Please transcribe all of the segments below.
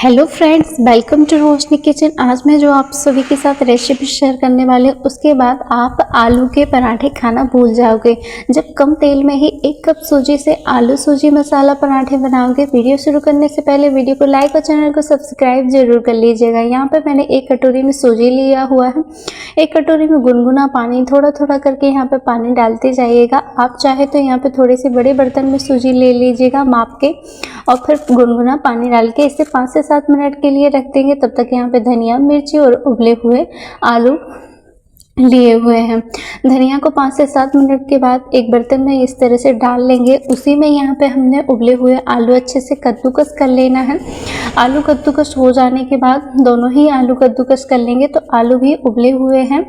Hello friends, welcome to Roshni kitchen. आज मैं जो आप सभी के साथ रेसिपी शेयर करने वाले हूँ, उसके बाद आप आलू के पराठे खाना भूल जाओगे जब कम तेल में ही 1 कप सूजी से आलू सूजी मसाला पराठे बनाओगे। वीडियो शुरू करने से पहले वीडियो को लाइक और चैनल को सब्सक्राइब जरूर कर लीजिएगा। यहाँ पे मैंने 1 कटोरी में सूजी लिया हुआ है। 1 कटोरी में गुनगुना पानी, थोड़ा थोड़ा करके यहाँ पे पानी डालते जाइएगा। आप चाहे तो यहाँ पे थोड़े से बड़े बर्तन में सूजी ले लीजिएगा माप के, और फिर गुनगुना पानी डाल के इसे 5 से 7 मिनट के लिए रख देंगे। तब तक यहाँ पे धनिया, मिर्ची और उबले हुए आलू लिए हुए हैं। धनिया को 5 से 7 मिनट के बाद एक बर्तन में इस तरह से डाल लेंगे। उसी में यहाँ पे हमने उबले हुए आलू अच्छे से कद्दूकस कर लेना है। आलू कद्दूकस हो जाने के बाद दोनों ही आलू कद्दूकस कर लेंगे तो आलू भी उबले हुए हैं।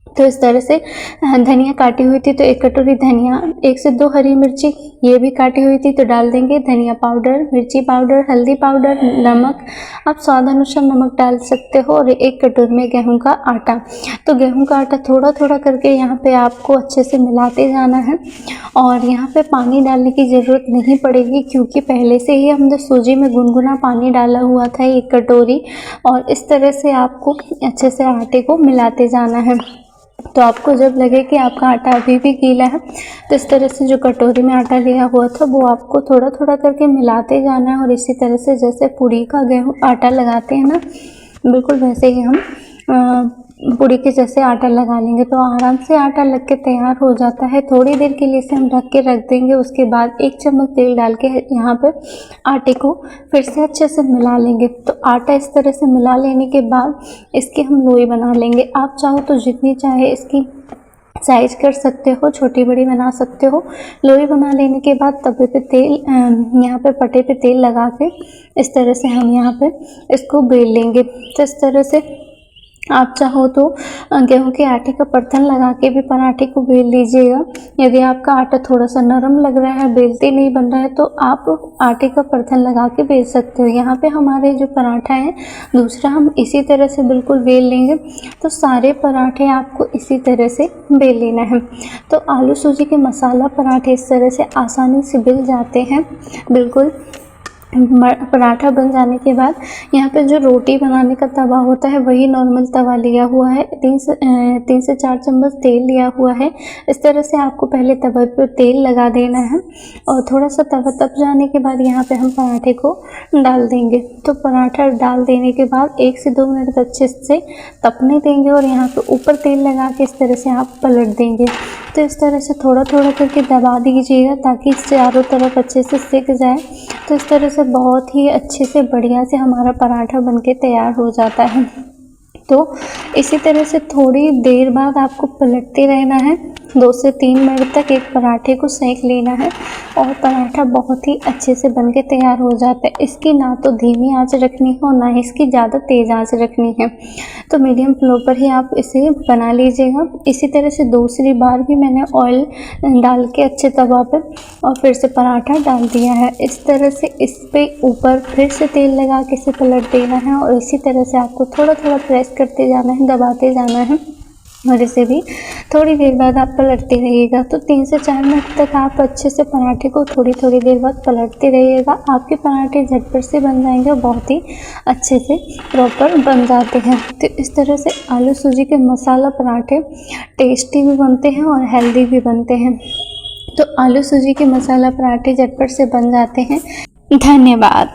तो इस तरह से धनिया काटी हुई थी तो 1 कटोरी धनिया, 1 से 2 हरी मिर्ची ये भी काटी हुई थी तो डाल देंगे। धनिया पाउडर, मिर्ची पाउडर, हल्दी पाउडर, नमक, आप स्वाद अनुसार नमक डाल सकते हो। और 1 कटोरी में गेहूं का आटा। तो गेहूं का आटा थोड़ा थोड़ा करके यहाँ पे आपको अच्छे से मिलाते जाना है। और यहाँ पे पानी डालने की ज़रूरत नहीं पड़ेगी क्योंकि पहले से ही हमने सूजी में गुनगुना पानी डाला हुआ था 1 कटोरी। और इस तरह से आपको अच्छे से आटे को मिलाते जाना है। तो आपको जब लगे कि आपका आटा अभी भी गीला है तो इस तरह से जो कटोरी में आटा लिया हुआ था वो आपको थोड़ा थोड़ा करके मिलाते जाना है। और इसी तरह से जैसे पूड़ी का गेहूं आटा लगाते हैं ना, बिल्कुल वैसे ही हम पूड़ी के जैसे आटा लगा लेंगे तो आराम से आटा लग के तैयार हो जाता है। थोड़ी देर के लिए इसे हम ढक के रख देंगे। उसके बाद 1 चम्मच तेल डाल के यहाँ पे आटे को फिर से अच्छे से मिला लेंगे। तो आटा इस तरह से मिला लेने के बाद इसकी हम लोई बना लेंगे। आप चाहो तो जितनी चाहे इसकी साइज कर सकते हो, छोटी बड़ी बना सकते हो। लोई बना लेने के बाद तवे पे तेल, यहाँ पे पटे पे तेल लगा के इस तरह से हम यहाँ पे इसको बेल लेंगे। तो इस तरह से आप चाहो तो गेहूं के आटे का परथन लगा के भी पराठे को बेल लीजिएगा। यदि आपका आटा थोड़ा सा नरम लग रहा है, बेलते नहीं बन रहा है, तो आप आटे का परथन लगा के बेल सकते हो। यहाँ पे हमारे जो पराठा है दूसरा हम इसी तरह से बिल्कुल बेल लेंगे। तो सारे पराठे आपको इसी तरह से बेल लेना है। तो आलू सूजी के मसाला पराठे इस तरह से आसानी से बेल जाते हैं। बिल्कुल पराठा बन जाने के बाद यहाँ पे जो रोटी बनाने का तवा होता है वही नॉर्मल तवा लिया हुआ है। 3 से 4 चम्मच तेल लिया हुआ है। इस तरह से आपको पहले तवे पर तेल लगा देना है और थोड़ा सा तवा तप जाने के बाद यहाँ पे हम पराठे को डाल देंगे। तो पराठा डाल देने के बाद 1 से 2 मिनट अच्छे से तपने देंगे और यहाँ पे ऊपर तेल लगा के इस तरह से आप पलट देंगे। तो इस तरह से थोड़ा थोड़ा करके दबा दीजिएगा ताकि चारों तरफ अच्छे से सिक जाए। तो इस तरह से बहुत ही अच्छे से बढ़िया से हमारा पराठा बनके तैयार हो जाता है। तो इसी तरह से थोड़ी देर बाद आपको पलटते रहना है। 2 से 3 मिनट तक एक पराठे को सेक लेना है और पराठा बहुत ही अच्छे से बनके तैयार हो जाता है। इसकी ना तो धीमी आंच रखनी है और ना ही इसकी ज़्यादा तेज़ आंच रखनी है। तो मीडियम फ्लो पर ही आप इसे बना लीजिएगा। इसी तरह से दूसरी बार भी मैंने ऑयल डाल के अच्छे तवा पर और फिर से पराठा डाल दिया है। इस तरह से इस पे ऊपर फिर से तेल लगा के इसे पलट देना है और इसी तरह से आपको थोड़ा थोड़ा प्रेस करते जाना है, दबाते जाना है। और इसे भी थोड़ी देर बाद आप पलटते रहिएगा। तो 3 से 4 मिनट तक आप अच्छे से पराठे को थोड़ी थोड़ी देर बाद पलटते रहिएगा। आपके पराठे झटपट से बन जाएंगे और बहुत ही अच्छे से प्रॉपर बन जाते हैं। तो इस तरह से आलू सूजी के मसाला पराठे टेस्टी भी बनते हैं और हेल्दी भी बनते हैं। तो आलू सूजी के मसाला पराठे झटपट से बन जाते हैं। धन्यवाद।